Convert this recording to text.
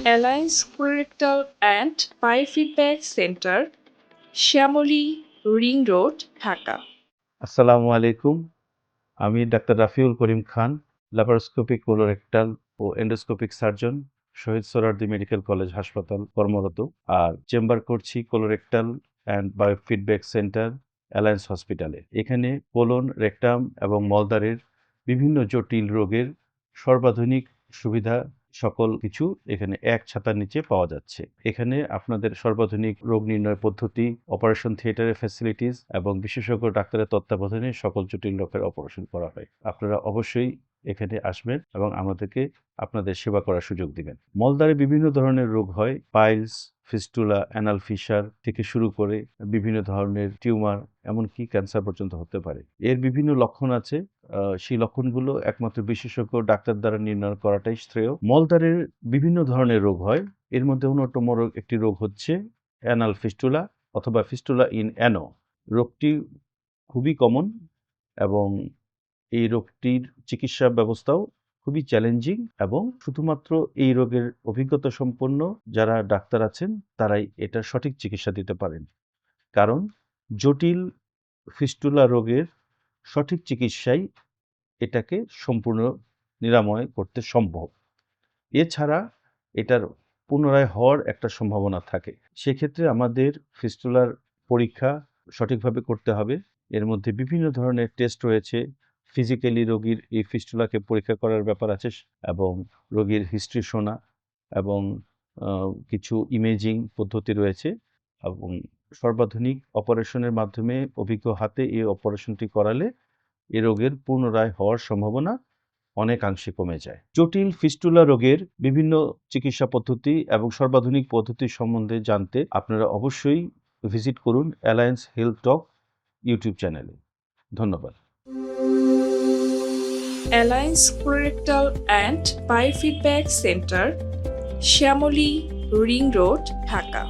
Alliance colorectal and biofeedback centre, Shyamoli, ring road, Dhaka. আসসালামু আলাইকুম। আমি doctor Rafiul Karim Khan, laparoscopic colorectal ও endoscopic surgeon, Shaheed Suhrawardy medical college হাসপাতাল কর্মরত। আর চেম্বার করছি colorectal and biofeedback centre, alliance হসপিটালে। এখানে কোলন, রেকটাম এবং মলদ্বারের বিভিন্ন জটিল রোগের সর্বাধুনিক সুবিধা সকল কিছু এখানে এক ছাতার নিচে পাওয়া যাচ্ছে। এখানে আপনাদের সর্বাধুনিক রোগ নির্ণয় পদ্ধতি, অপারেশন থিয়েটারের ফ্যাসিলিটিস এবং বিশেষজ্ঞ ডাক্তারের তত্ত্বাবধানে সকল জটিল রোগের অপারেশন করা হয়। আপনারা অবশ্যই এখানে আসবেন এবং আমাদেরকে আপনাদের সেবা করার সুযোগ দিবেন। মলদ্বারে বিভিন্ন ধরনের রোগ হয়, পাইলস, ফিস্টুলা, অ্যানাল ফিশার থেকে শুরু করে বিভিন্ন ধরনের টিউমার, এমনকি ক্যান্সার পর্যন্ত হতে পারে। এর বিভিন্ন লক্ষণ আছে। সেই লক্ষণগুলো একমাত্র বিশেষজ্ঞ ডাক্তার দ্বারা নির্ণয় করাটাই শ্রেয়। মলদ্বারের বিভিন্ন ধরনের রোগ হয়। এর মধ্যে অন্যতম একটি রোগ হচ্ছে অ্যানাল ফিস্টুলা অথবা ফিস্টুলা ইন অ্যানো। রোগটি খুবই কমন এবং এই রোগটির চিকিৎসা ব্যবস্থাও খুবই চ্যালেঞ্জিং এবং শুধুমাত্র এই রোগের অভিজ্ঞতা সম্পন্ন যারা ডাক্তার আছেন তারাই এটার সঠিক চিকিৎসা দিতে পারেন। কারণ জটিল ফিস্টুলা রোগের সঠিক চিকিৎসাই এটাকে সম্পূর্ণ নিরাময় করতে সম্ভব। এছাড়া এটার পুনরায় হওয়ার একটা সম্ভাবনা থাকে। সেক্ষেত্রে আমাদের ফিস্টুলার পরীক্ষা সঠিকভাবে করতে হবে। এর মধ্যে বিভিন্ন ধরনের টেস্ট রয়েছে। ফিজিক্যালি রোগীর এই ফিস্টুলাকে পরীক্ষা করার ব্যাপার আছে এবং রোগীর হিস্ট্রি শোনা এবং কিছু ইমেজিং পদ্ধতি রয়েছে এবং সর্বাধুনিক অপারেশনের মাধ্যমে অভিজ্ঞ হাতে এই অপারেশনটি করালে এ রোগের পুনরায় হওয়ার সম্ভাবনা অনেকাংশে কমে যায়। জটিল ফিস্টুলা রোগের বিভিন্ন চিকিৎসা পদ্ধতি এবং সর্বাধুনিক পদ্ধতি সম্বন্ধে জানতে আপনারা অবশ্যই ভিজিট করুন অ্যালায়েন্স হেলথ টক ইউটিউব চ্যানেলে। ধন্যবাদ। Alliance colorectal and biofeedback centre, Shyamoli, ring road, Dhaka.